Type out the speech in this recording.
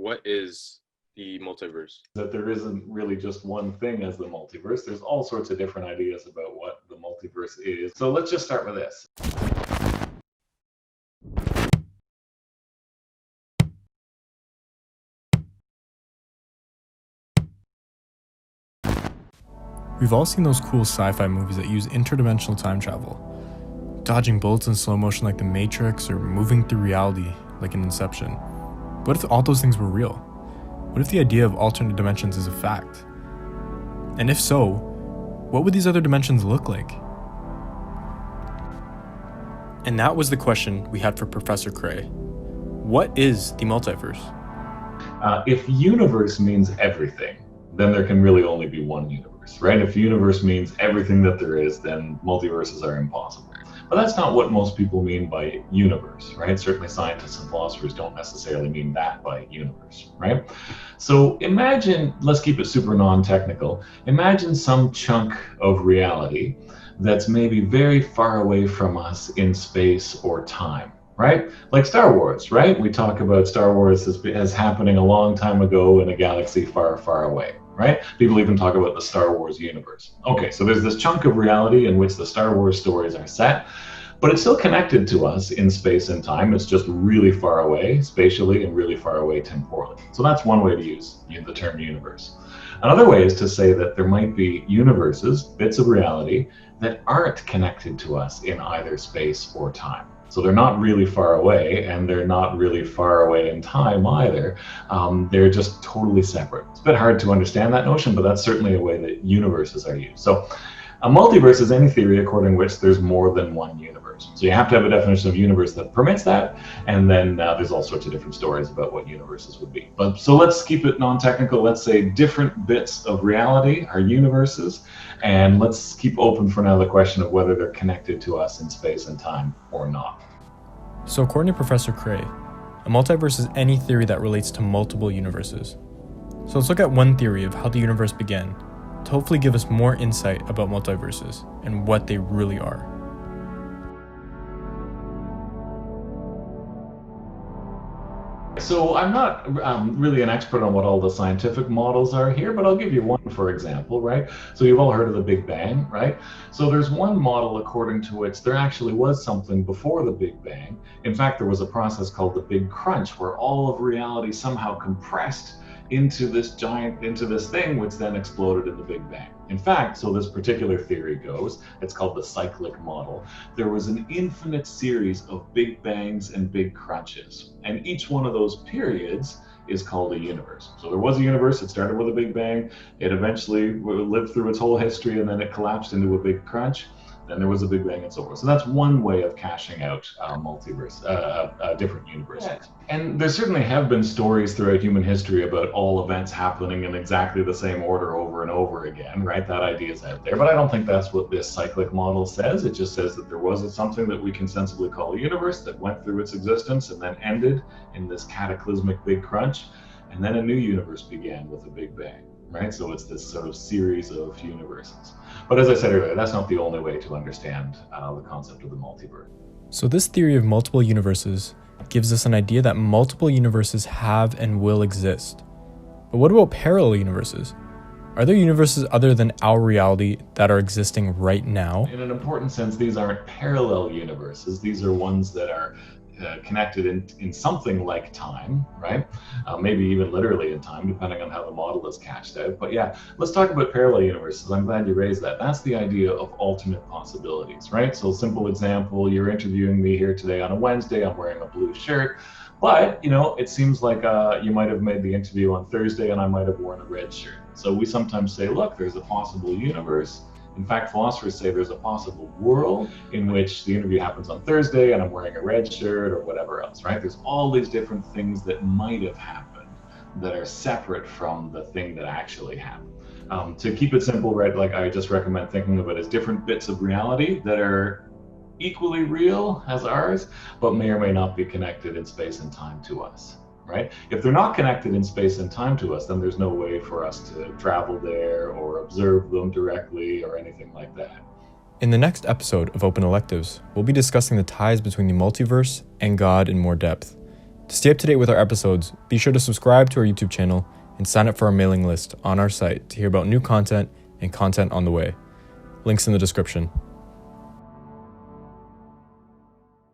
what is the multiverse? That there isn't really just one thing as the multiverse. There's all sorts of different ideas about what the multiverse is. So let's just start with this. We've all seen those cool sci-fi movies that use interdimensional time travel, dodging bullets in slow motion like The Matrix or moving through reality like in Inception. What if all those things were real? What if the idea of alternate dimensions is a fact? And if so, what would these other dimensions look like? And that was the question we had for Professor Kraay. What is the multiverse? If universe means everything, then there can really only be one universe, right? If universe means everything that there is, then multiverses are impossible. But that's not what most people mean by universe, right? Certainly scientists and philosophers don't necessarily mean that by universe, right? So imagine, let's keep it super non-technical, imagine some chunk of reality that's maybe very far away from us in space or time, right? Like Star Wars, right? We talk about Star Wars as happening a long time ago in a galaxy far, far away, right? People even talk about the Star Wars universe. Okay, so there's this chunk of reality in which the Star Wars stories are set, but it's still connected to us in space and time. It's just really far away spatially and really far away temporally. So that's one way to use the term universe. Another way is to say that there might be universes, bits of reality, that aren't connected to us in either space or time. So they're not really far away, and they're not really far away in time either. They're just totally separate. It's a bit hard to understand that notion, but that's certainly a way that universes are used. So a multiverse is any theory according to which there's more than one universe. So you have to have a definition of universe that permits that, and then there's all sorts of different stories about what universes would be. But so let's keep it non-technical. Let's say different bits of reality are universes, and let's keep open for now the question of whether they're connected to us in space and time or not. So according to Professor Kraay, a multiverse is any theory that relates to multiple universes. So let's look at one theory of how the universe began to hopefully give us more insight about multiverses and what they really are. So I'm not really an expert on what all the scientific models are here, but I'll give you one, for example, right? So you've all heard of the Big Bang, right? So there's one model according to which there actually was something before the Big Bang. In fact, there was a process called the Big Crunch, where all of reality somehow compressed into this thing, which then exploded in the Big Bang. In fact, so this particular theory goes, it's called the Cyclic Model. There was an infinite series of Big Bangs and Big Crunches, and each one of those periods is called a universe. So there was a universe, it started with a Big Bang, it eventually lived through its whole history, and then it collapsed into a Big Crunch. Then there was a Big Bang and so forth. So that's one way of cashing out different universes. Yeah. And there certainly have been stories throughout human history about all events happening in exactly the same order over and over again, right? That idea is out there, but I don't think that's what this cyclic model says. It just says that there was something that we can sensibly call a universe that went through its existence and then ended in this cataclysmic Big Crunch, and then a new universe began with a Big Bang. Right? So it's this sort of series of universes. But as I said earlier, that's not the only way to understand the concept of the multiverse. So this theory of multiple universes gives us an idea that multiple universes have and will exist. But what about parallel universes? Are there universes other than our reality that are existing right now? In an important sense, these aren't parallel universes. These are ones that are connected in something like time, right? Maybe even literally in time, depending on how the model is cashed out. But yeah, let's talk about parallel universes. I'm glad you raised that. That's the idea of alternate possibilities, right? So simple example, you're interviewing me here today on a Wednesday, I'm wearing a blue shirt, but it seems like you might have made the interview on Thursday and I might have worn a red shirt. So we sometimes say, look, there's a possible universe. In fact, philosophers say there's a possible world in which the interview happens on Thursday and I'm wearing a red shirt or whatever else, right? There's all these different things that might have happened that are separate from the thing that actually happened. To keep it simple, right, like I just recommend thinking of it as different bits of reality that are equally real as ours, but may or may not be connected in space and time to us. Right? If they're not connected in space and time to us, then there's no way for us to travel there or observe them directly or anything like that. In the next episode of Open Electives, we'll be discussing the ties between the multiverse and God in more depth. To stay up to date with our episodes, be sure to subscribe to our YouTube channel and sign up for our mailing list on our site to hear about new content and content on the way. Links in the description.